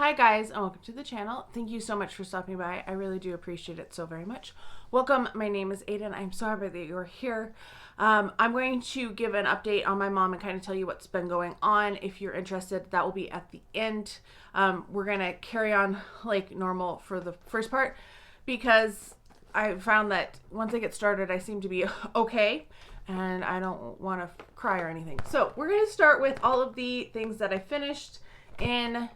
Hi guys, and welcome to the channel. Thank you so much for stopping by. I really do appreciate it so very much. Welcome, my name is Aiden. I'm so happy that you're here. I'm going to give an update on my mom and kind of tell you what's been going on. If you're interested, that will be at the end. We're going to carry on like normal for the first part because I found that once I get started, I seem to be okay and I don't want to cry or anything. So we're going to start with all of the things that I finished in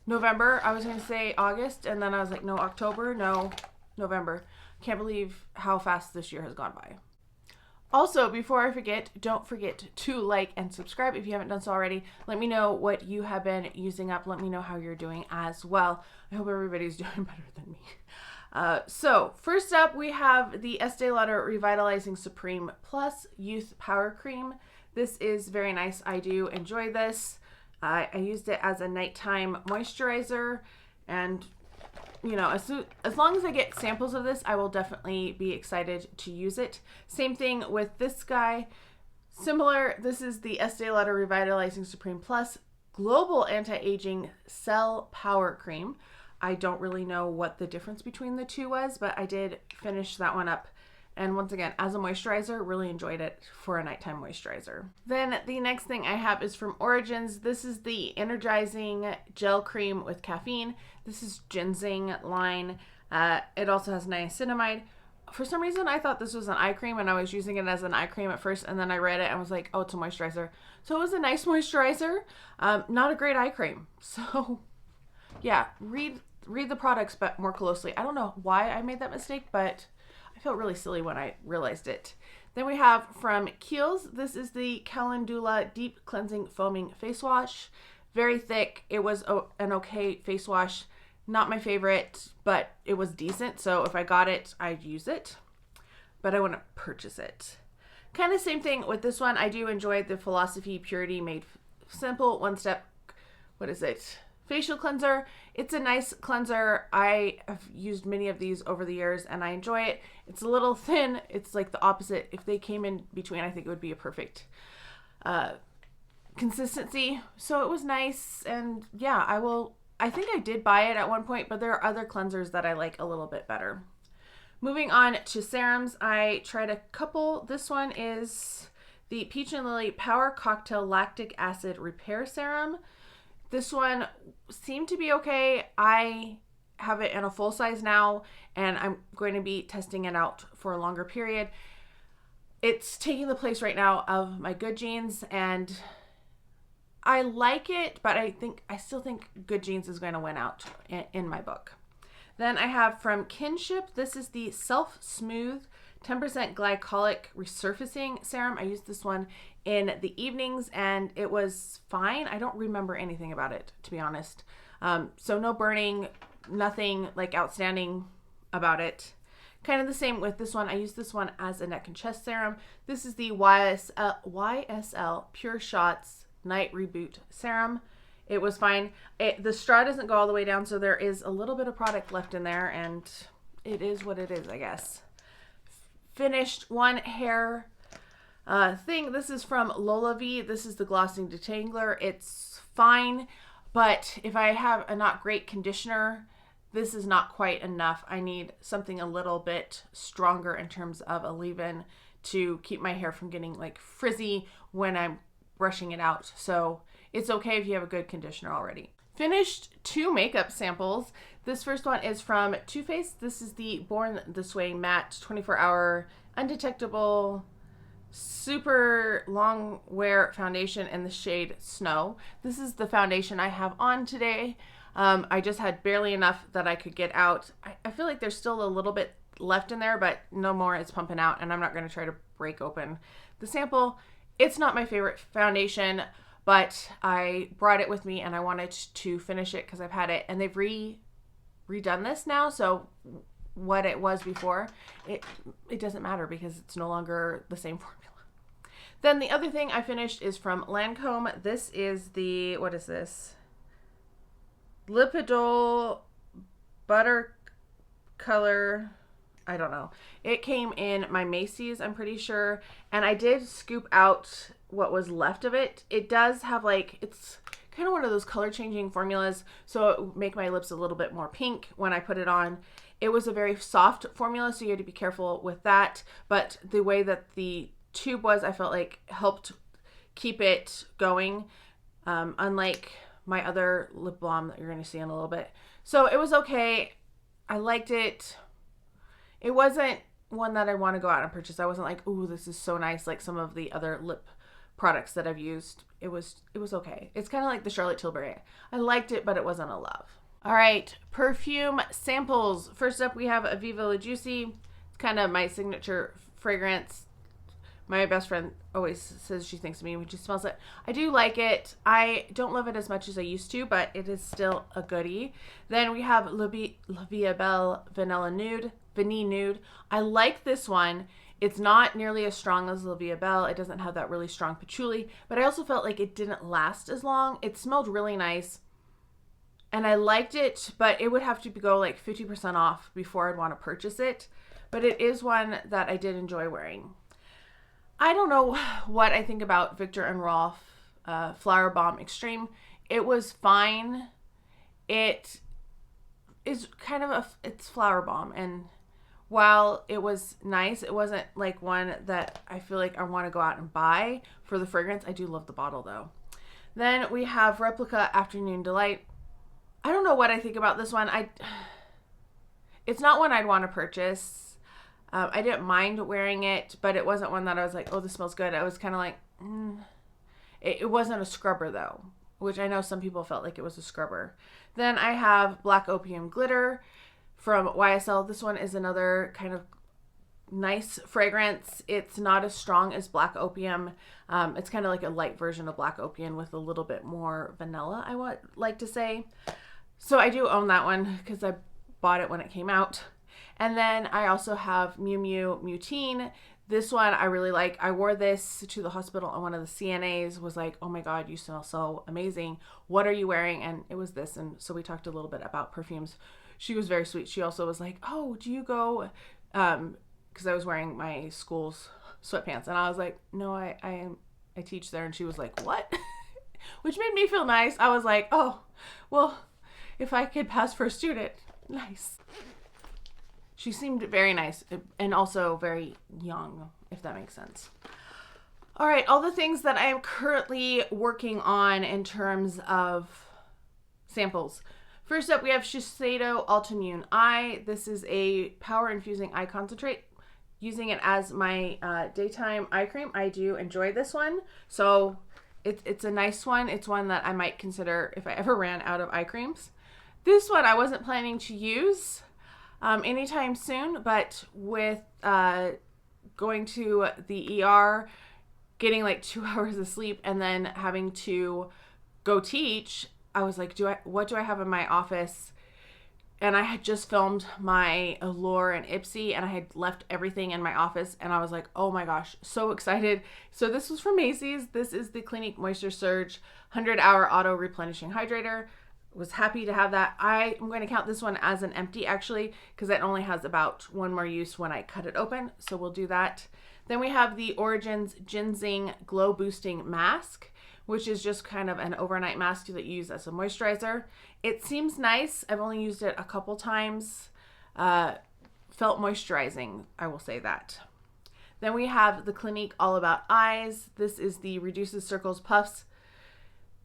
November. I was going to say August, and then I was like, no, October, no, November. Can't believe how fast this year has gone by. Also, before I forget, don't forget to like and subscribe if you haven't done so already. Let me know what you have been using up. Let me know how you're doing as well. I hope everybody's doing better than me. So first up, we have the Estee Lauder Revitalizing Supreme Plus Youth Power Cream. This is very nice. I do enjoy this. I used it as a nighttime moisturizer, and you know, as long as I get samples of this, I will definitely be excited to use it. Same thing with this guy. Similar, this is the Estee Lauder Revitalizing Supreme Plus Global Anti-Aging Cell Power Cream. I don't really know what the difference between the two was, but I did finish that one up. And once again, as a moisturizer, really enjoyed it for a nighttime moisturizer. Then the next thing I have is from Origins. This is the Energizing Gel Cream with Caffeine. This is ginseng line. It also has niacinamide. For some reason, I thought this was an eye cream, and I was using it as an eye cream at first, and then I read it and was like, oh, it's a moisturizer. So it was a nice moisturizer, not a great eye cream. So yeah, read the products but more closely. I don't know why I made that mistake, but I felt really silly when I realized it. Then we have from Kiehl's, this is the Calendula Deep Cleansing Foaming Face Wash. Very thick. It was an okay face wash. Not my favorite, but it was decent. So if I got it, I'd use it. But I wouldn't purchase it. Kind of same thing with this one. I do enjoy the Philosophy Purity Made Simple one-step, facial cleanser. It's a nice cleanser. I have used many of these over the years and I enjoy it. It's a little thin. It's like the opposite. If they came in between, I think it would be a perfect consistency. So it was nice. And yeah, I think I did buy it at one point, but there are other cleansers that I like a little bit better. Moving on to serums, I tried a couple. This one is the Peach and Lily Power Cocktail Lactic Acid Repair Serum. This one seemed to be okay. I have it in a full size now, and I'm going to be testing it out for a longer period. It's taking the place right now of my Good Genes, and I like it, but I still think Good Genes is going to win out in my book. Then I have from Kinship, this is the Self Smooth 10% Glycolic Resurfacing Serum. I used this one in the evenings and it was fine. I don't remember anything about it, to be honest. So no burning, nothing like outstanding about it. Kind of the same with this one. I used this one as a neck and chest serum. This is the YSL Pure Shots Night Reboot Serum. It was fine. The straw doesn't go all the way down, so there is a little bit of product left in there, and it is what it is, I guess. Finished one hair thing. This is from Lola V. This is the Glossing Detangler. It's fine, but if I have a not great conditioner, this is not quite enough. I need something a little bit stronger in terms of a leave-in to keep my hair from getting like frizzy when I'm brushing it out. So it's okay if you have a good conditioner already. Finished two makeup samples. This first one is from Too Faced. This is the Born This Way Matte 24-Hour Undetectable Super Long Wear Foundation in the shade Snow. This is the foundation I have on today. I just had barely enough that I could get out. I feel like there's still a little bit left in there, but no more. It's pumping out, and I'm not going to try to break open the sample. It's not my favorite foundation, but I brought it with me and I wanted to finish it because I've had it, and they've redone this now. So what it was before, it doesn't matter because it's no longer the same formula. Then the other thing I finished is from Lancome. This is the, what is this? Lipidol Butter Color. I don't know. It came in my Macy's, I'm pretty sure. And I did scoop out what was left of it. It does have like, it's kind of one of those color changing formulas, so it would make my lips a little bit more pink when I put it on. It was a very soft formula, so you had to be careful with that, but the way that the tube was, I felt like helped keep it going, unlike my other lip balm that you're going to see in a little bit. So it was okay. I liked it. It wasn't one that I want to go out and purchase. I wasn't like, ooh, this is so nice, like some of the other lip products that I've used. It was okay. It's kind of like the Charlotte Tilbury. I liked it, but it wasn't a love. All right, perfume samples. First up, we have a Viva La Juicy. It's kind of my signature fragrance. My best friend always says she thinks of me when she smells it. I do like it. I don't love it as much as I used to, but it is still a goodie. Then we have La Vie Belle Vanilla Nude, Vanille Nude. I like this one. It's not nearly as strong as La Vie Belle. It doesn't have that really strong patchouli, but I also felt like it didn't last as long. It smelled really nice. And I liked it, but it would have to go like 50% off before I'd want to purchase it. But it is one that I did enjoy wearing. I don't know what I think about Viktor and Rolf Flower Bomb Extreme. It was fine. It is kind of it's Flower Bomb. And while it was nice, it wasn't like one that I feel like I want to go out and buy for the fragrance. I do love the bottle though. Then we have Replica Afternoon Delight. I don't know what I think about this one. It's not one I'd want to purchase. I didn't mind wearing it, but it wasn't one that I was like, oh, this smells good. I was kind of like, It wasn't a scrubber though, which I know some people felt like it was a scrubber. Then I have Black Opium Glitter from YSL. This one is another kind of nice fragrance. It's not as strong as Black Opium. It's kind of like a light version of Black Opium with a little bit more vanilla, I would like to say. So I do own that one because I bought it when it came out. And then I also have Miu Miu Miutine. This one I really like. I wore this to the hospital and one of the CNAs was like, oh my God, you smell so amazing. What are you wearing? And it was this. And so we talked a little bit about perfumes. She was very sweet. She also was like, oh, do you go, because I was wearing my school's sweatpants. And I was like, no, I teach there. And she was like, what? Which made me feel nice. I was like, oh, well, if I could pass for a student, nice. She seemed very nice and also very young, if that makes sense. All right, all the things that I am currently working on in terms of samples. First up, we have Shiseido Ultimune Eye. This is a power infusing eye concentrate. Using it as my daytime eye cream. I do enjoy this one. So it's a nice one. It's one that I might consider if I ever ran out of eye creams. This one I wasn't planning to use anytime soon, but with going to the ER, getting like 2 hours of sleep, and then having to go teach, I was like, what do I have in my office? And I had just filmed my Allure and Ipsy, and I had left everything in my office, and I was like, oh my gosh, so excited. So this was from Macy's. This is the Clinique Moisture Surge 100-hour auto replenishing hydrator. Was happy to have that. I am going to count this one as an empty actually, because it only has about one more use when I cut it open. So we'll do that. Then we have the Origins Ginseng Glow Boosting Mask, which is just kind of an overnight mask that you use as a moisturizer. It seems nice. I've only used it a couple times. Felt moisturizing, I will say that. Then we have the Clinique All About Eyes. This is the Reduces Circles Puffs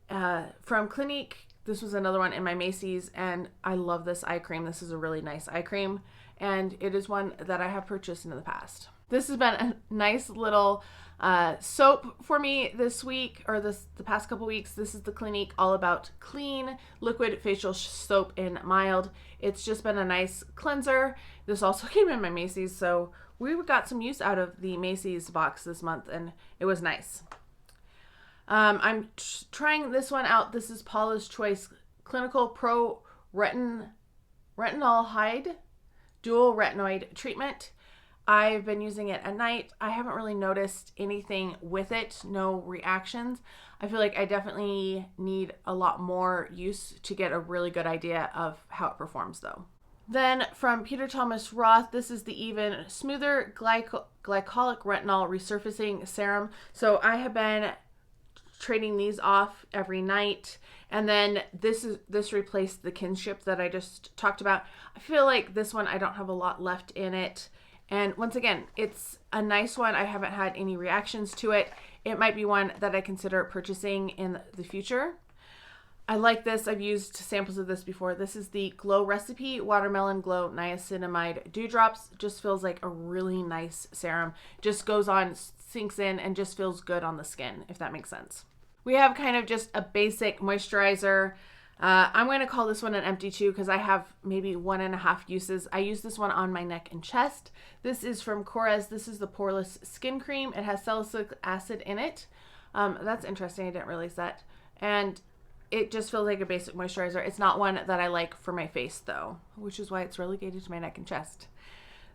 from Clinique. This was another one in my Macy's, and I love this eye cream. This is a really nice eye cream, and it is one that I have purchased in the past. This has been a nice little soap for me this week, or the past couple weeks. This is the Clinique All About Clean Liquid Facial Soap in Mild. It's just been a nice cleanser. This also came in my Macy's, so we got some use out of the Macy's box this month, and it was nice. I'm trying this one out. This is Paula's Choice Clinical Pro Retinol Dual Retinoid Treatment. I've been using it at night. I haven't really noticed anything with it, no reactions. I feel like I definitely need a lot more use to get a really good idea of how it performs though. Then from Peter Thomas Roth, this is the Even Smoother Glycolic Retinol Resurfacing Serum. So I have been trading these off every night, And then this replaced the Kinship that I just talked about. I feel like this one, I don't have a lot left in it. And once again, it's a nice one. I haven't had any reactions to it. It might be one that I consider purchasing in the future. I like this. I've used samples of this before. This is the Glow Recipe Watermelon Glow Niacinamide Dewdrops. Just feels like a really nice serum. Just goes on, sinks in, and just feels good on the skin, if that makes sense. We have kind of just a basic moisturizer. I'm going to call this one an empty too because I have maybe 1.5 uses. I use this one on my neck and chest. This is from Korres. This is the Poreless Skin Cream. It has salicylic acid in it. That's interesting. I didn't realize that. And it just feels like a basic moisturizer. It's not one that I like for my face though, which is why it's relegated to my neck and chest.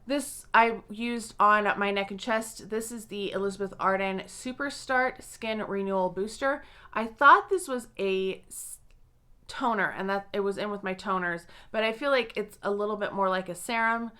This I used on my neck and chest. This is the Elizabeth Arden Super Start Skin Renewal Booster. I thought this was a toner and that it was in with my toners, but I feel like it's a little bit more like a serum,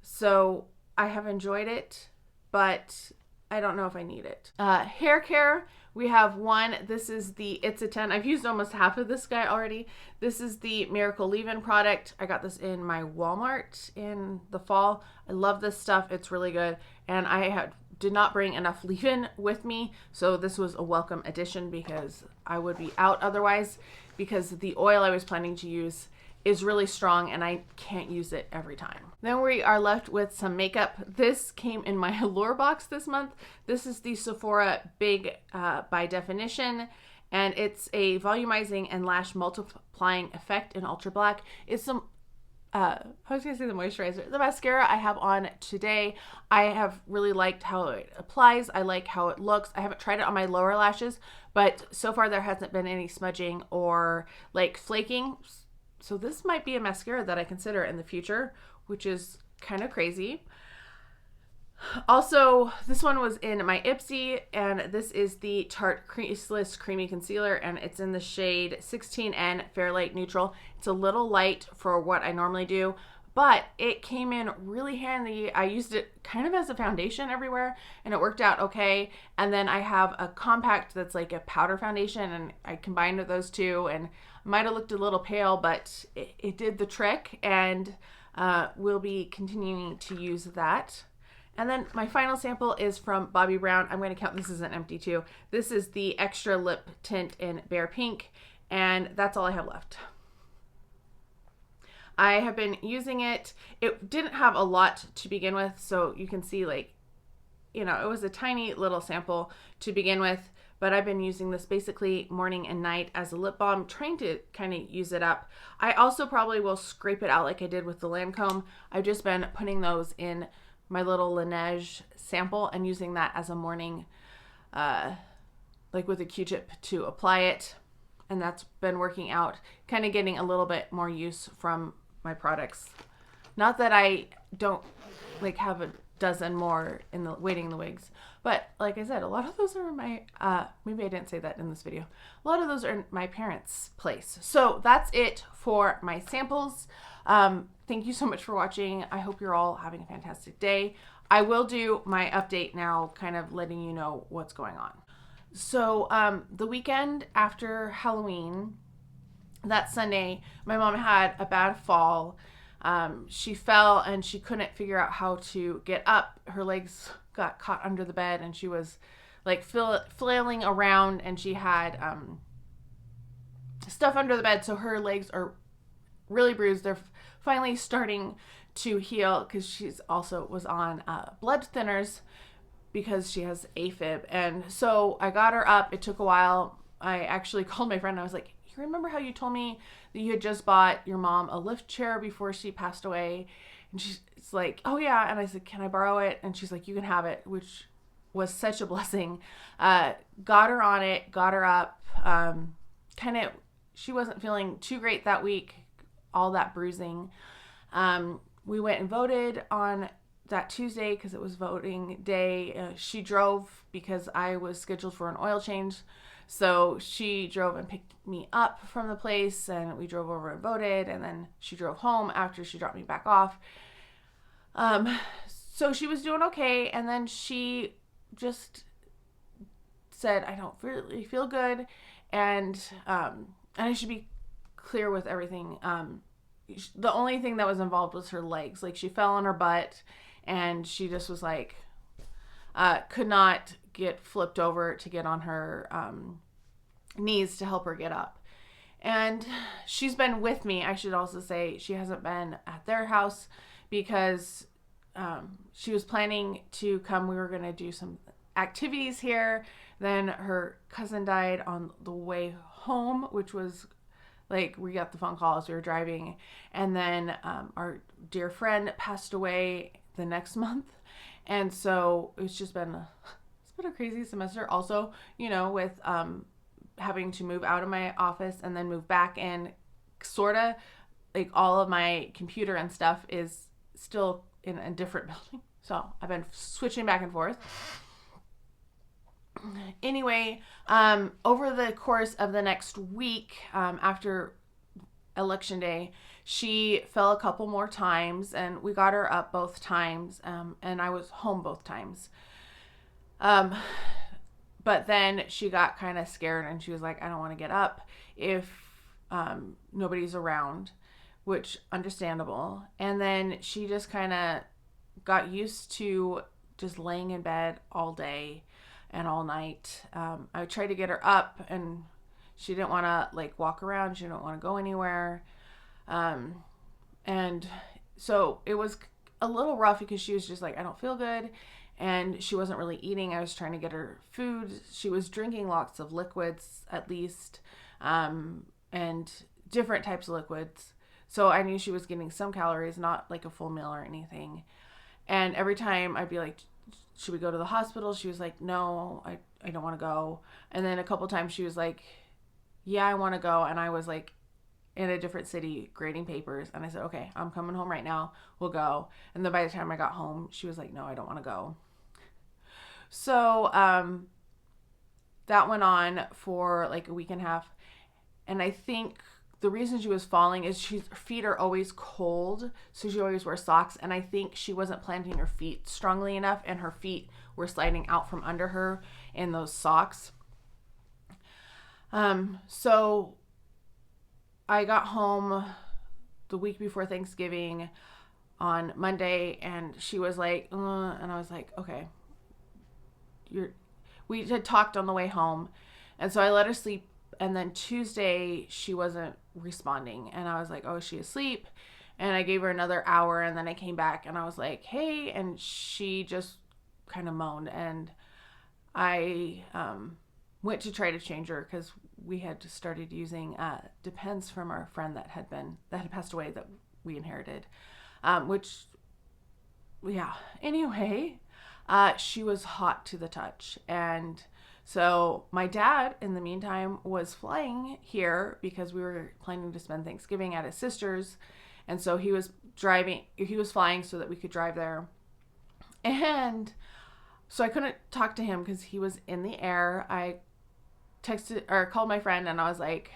so I have enjoyed it, but I don't know if I need it. Hair care, we have one. This is the It's a 10. I've used almost half of this guy already. This is the Miracle Leave-In product. I got this in my Walmart in the fall. I love this stuff. It's really good, and I did not bring enough leave-in with me, so this was a welcome addition because I would be out otherwise, because the oil I was planning to use is really strong and I can't use it every time. Then we are left with some makeup. This came in my Allure box this month. This is the Sephora Big by Definition, and it's a volumizing and lash multiplying effect in Ultra Black. It's some I was gonna say the moisturizer. The mascara I have on today, I have really liked how it applies. I like how it looks. I haven't tried it on my lower lashes, but so far there hasn't been any smudging or like flaking. So this might be a mascara that I consider in the future, which is kind of crazy. Also, this one was in my Ipsy, and this is the Tarte Creaseless Creamy Concealer, and it's in the shade 16N Fairlight Neutral. It's a little light for what I normally do, but it came in really handy. I used it kind of as a foundation everywhere, and it worked out okay. And then I have a compact that's like a powder foundation, and I combined those two, and might have looked a little pale, but it did the trick, and we'll be continuing to use that. And then my final sample is from Bobbi Brown. I'm going to count this as an empty too. This is the Extra Lip Tint in Bare Pink, and that's all I have left. I have been using it. It didn't have a lot to begin with, so you can see, like, you know, it was a tiny little sample to begin with, but I've been using this basically morning and night as a lip balm, trying to kind of use it up. I also probably will scrape it out like I did with the Lancome. I've just been putting those in my little Laneige sample and using that as a morning, like with a Q-tip to apply it. And that's been working out, kind of getting a little bit more use from my products. Not that I don't like have a dozen more in the waiting in the wigs, but like I said, a lot of those are in my, maybe I didn't say that in this video. A lot of those are in my parents' place. So that's it for my samples. Thank you so much for watching. I hope you're all having a fantastic day. I will do my update now, kind of letting you know what's going on. So the weekend after Halloween, that Sunday, my mom had a bad fall. She fell and she couldn't figure out how to get up. Her legs got caught under the bed and she was like flailing around, and she had stuff under the bed, so her legs are really bruised. They're finally starting to heal because she's also was on blood thinners because she has AFib. And so I got her up. It took a while. I actually called my friend and I was like, you remember how you told me that you had just bought your mom a lift chair before she passed away? And she's like, oh yeah. And I said, can I borrow it? And she's like, you can have it, which was such a blessing. Got her on it, got her up. Kind of, she wasn't feeling too great that week, all that bruising. We went and voted on that Tuesday because it was voting day. She drove because I was scheduled for an oil change. So she drove and picked me up from the place, and we drove over and voted, and then she drove home after she dropped me back off. So she was doing okay, and then she just said, I don't really feel good, and and I should be clear with everything. The only thing that was involved was her legs. Like, she fell on her butt, and she just was like, could not get flipped over to get on her knees to help her get up. And she's been with me. I should also say she hasn't been at their house because she was planning to come. We were going to do some activities here. Then her cousin died on the way home, which was like, we got the phone call as we were driving. And then our dear friend passed away the next month. And so it's just been a crazy semester. Also, you know, with having to move out of my office and then move back in, sort of like all of my computer and stuff is still in a different building. So I've been switching back and forth. Anyway, over the course of the next week, after election day, she fell a couple more times, and we got her up both times, and I was home both times. But then she got kind of scared, and she was like, I don't want to get up if nobody's around, which understandable. And then she just kind of got used to just laying in bed all day and all night. I tried to get her up, and she didn't want to like walk around. She didn't want to go anywhere. And so it was a little rough because she was just like, I don't feel good. And she wasn't really eating. I was trying to get her food. She was drinking lots of liquids, at least, and different types of liquids. So I knew she was getting some calories, not like a full meal or anything. And every time I'd be like, should we go to the hospital? She was like, no, I don't want to go. And then a couple times she was like, yeah, I want to go. And I was like in a different city grading papers. And I said, okay, I'm coming home right now. We'll go. And then by the time I got home, she was like, no, I don't want to go. So that went on for like a week and a half. And I think the reason she was falling is her feet are always cold, so she always wears socks. And I think she wasn't planting her feet strongly enough, and her feet were sliding out from under her in those socks. So I got home the week before Thanksgiving on Monday, and she was like, and I was like, okay, we had talked on the way home, and so I let her sleep. And then Tuesday, she wasn't responding. And I was like, oh, is she asleep? And I gave her another hour. And then I came back and I was like, hey. And she just kind of moaned. And I went to try to change her because we had started using Depends from our friend that had passed away that we inherited. Anyway, she was hot to the touch. And so my dad, in the meantime, was flying here because we were planning to spend Thanksgiving at his sister's. And so he was flying so that we could drive there. And so I couldn't talk to him because he was in the air. I called my friend, and I was like,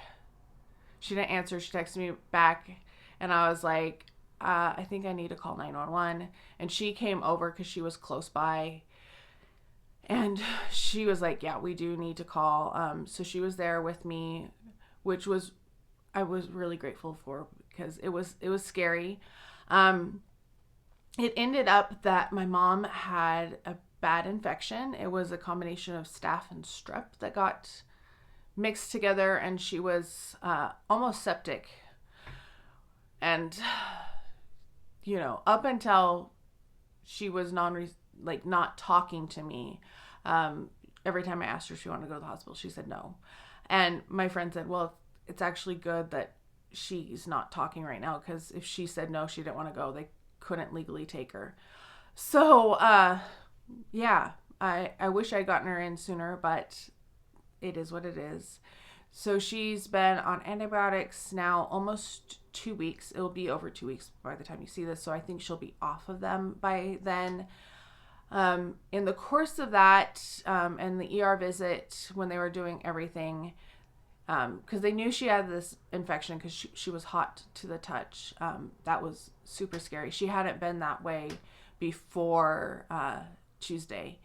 she didn't answer. She texted me back, and I was like, I think I need to call 911. And she came over because she was close by. And she was like, yeah, we do need to call. So she was there with me, which I was really grateful for because it was scary. It ended up that my mom had a bad infection. It was a combination of staph and strep that got mixed together, and she was almost septic. And, you know, up until she was not talking to me. Every time I asked her if she wanted to go to the hospital, she said no. And my friend said, well, it's actually good that she's not talking right now, because if she said no, she didn't want to go, they couldn't legally take her. So, yeah, I wish I'd gotten her in sooner, but it is what it is. So she's been on antibiotics now almost 2 weeks. It'll be over 2 weeks by the time you see this. So I think she'll be off of them by then. In the course of that, and the ER visit, when they were doing everything, because they knew she had this infection because she was hot to the touch. That was super scary. She hadn't been that way before Tuesday.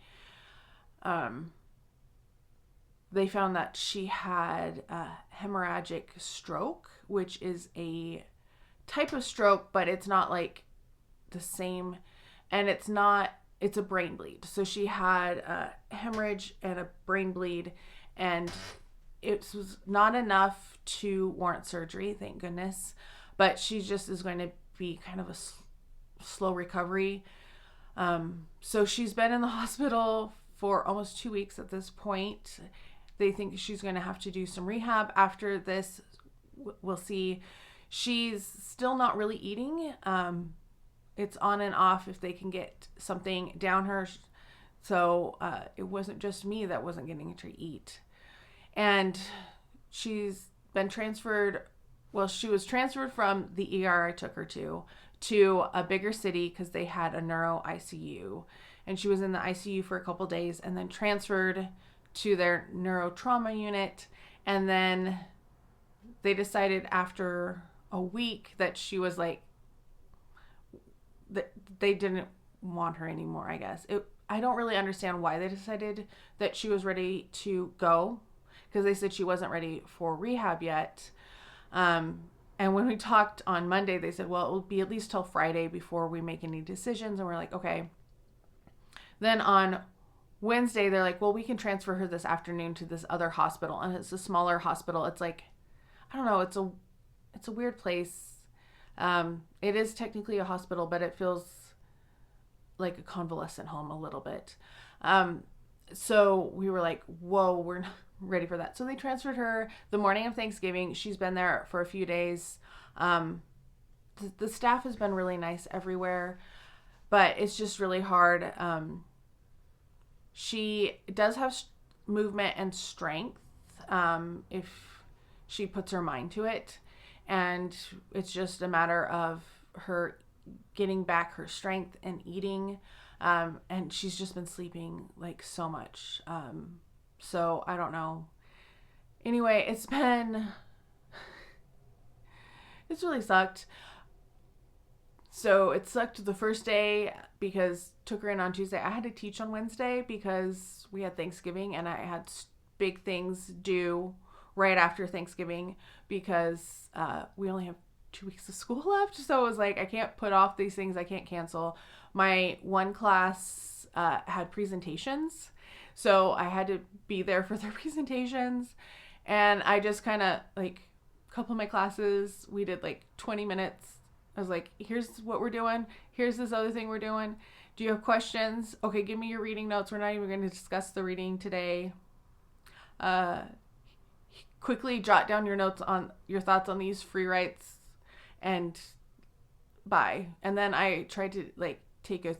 they found that she had a hemorrhagic stroke, which is a type of stroke, but it's not like the same, and it's a brain bleed. So she had a hemorrhage and a brain bleed, and it was not enough to warrant surgery, thank goodness, but she just is going to be kind of a slow recovery. So she's been in the hospital for almost 2 weeks at this point. They think she's going to have to do some rehab after this. We'll see. She's still not really eating. It's on and off if they can get something down her. So it wasn't just me that wasn't getting to eat. And she's been transferred. Well, she was transferred from the ER I took her to a bigger city because they had a neuro ICU. And she was in the ICU for a couple days and then transferred to their neurotrauma unit. And then they decided after a week that she was like, that they didn't want her anymore, I guess. I don't really understand why they decided that she was ready to go, because they said she wasn't ready for rehab yet. And when we talked on Monday, they said, well, it will be at least till Friday before we make any decisions. And we're like, okay. Then on Wednesday, they're like, well, we can transfer her this afternoon to this other hospital. And it's a smaller hospital. It's like, I don't know. It's a weird place. It is technically a hospital, but it feels like a convalescent home a little bit. So we were like, whoa, we're not ready for that. So they transferred her the morning of Thanksgiving. She's been there for a few days. The staff has been really nice everywhere, but it's just really hard. She does have movement and strength if she puts her mind to it. And it's just a matter of her getting back her strength and eating. And she's just been sleeping like so much. So I don't know. Anyway, it's really sucked. So it sucked the first day because took her in on Tuesday. I had to teach on Wednesday because we had Thanksgiving and I had big things due right after Thanksgiving because we only have 2 weeks of school left. So it was like, I can't put off these things. I can't cancel. My one class had presentations. So I had to be there for their presentations. And I just kind of like a couple of my classes, we did like 20 minutes. I was like, here's what we're doing. Here's this other thing we're doing. Do you have questions? Okay, give me your reading notes. We're not even going to discuss the reading today. Quickly jot down your notes on your thoughts on these free writes and bye. And then I tried to like take a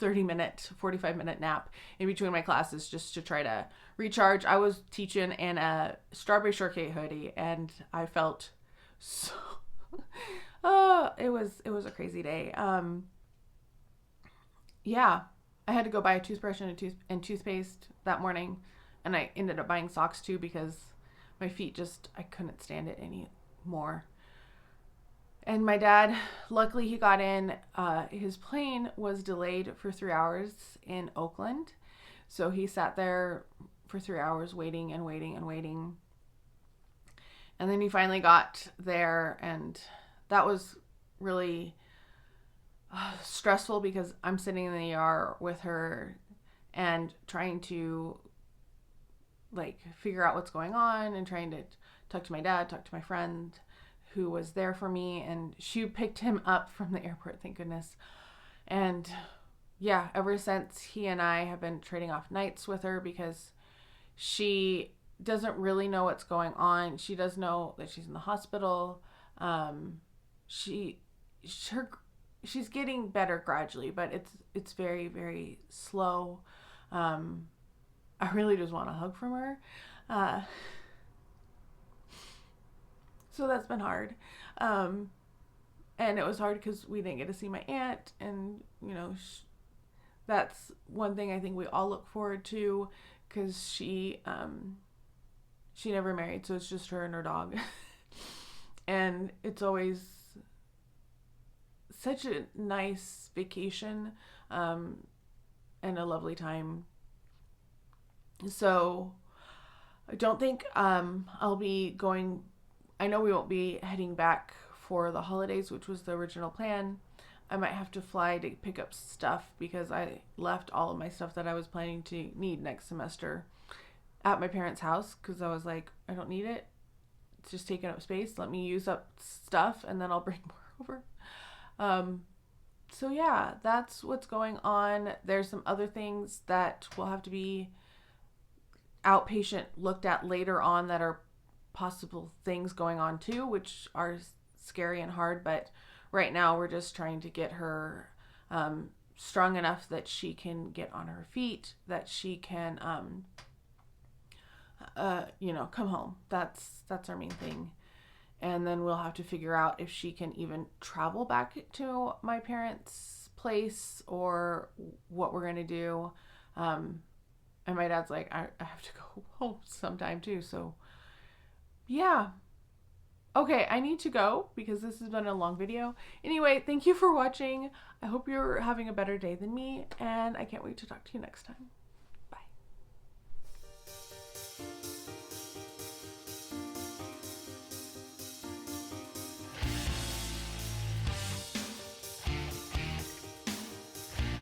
45-minute nap in between my classes just to try to recharge. I was teaching in a strawberry shortcake hoodie and I felt so it was a crazy day. Yeah, I had to go buy a toothbrush and toothpaste that morning, and I ended up buying socks too because my feet I couldn't stand it anymore. And my dad, luckily he got in, his plane was delayed for 3 hours in Oakland. So he sat there for 3 hours waiting and waiting and waiting. And then he finally got there, and that was really stressful because I'm sitting in the ER with her and trying to like figure out what's going on and trying to talk to my dad, talk to my friend who was there for me, and she picked him up from the airport, thank goodness. And yeah, ever since he and I have been trading off nights with her because she doesn't really know what's going on. She does know that she's in the hospital. She's getting better gradually, but it's very, very slow. I really just want a hug from her. So that's been hard. And it was hard because we didn't get to see my aunt. And, you know, that's one thing I think we all look forward to because she never married. So it's just her and her dog. And it's always such a nice vacation and a lovely time. So I don't think I'll be going. I know we won't be heading back for the holidays, which was the original plan. I might have to fly to pick up stuff because I left all of my stuff that I was planning to need next semester at my parents' house because I was like, I don't need it. It's just taking up space. Let me use up stuff and then I'll bring more over. So yeah, that's what's going on. There's some other things that will have to be outpatient looked at later on that are possible things going on too, which are scary and hard, but right now we're just trying to get her strong enough that she can get on her feet, that she can come home. That's our main thing. And then we'll have to figure out if she can even travel back to my parents' place or what we're gonna do. And my dad's like, I have to go home sometime too. So yeah. Okay, I need to go because this has been a long video. Anyway, thank you for watching. I hope you're having a better day than me, and I can't wait to talk to you next time.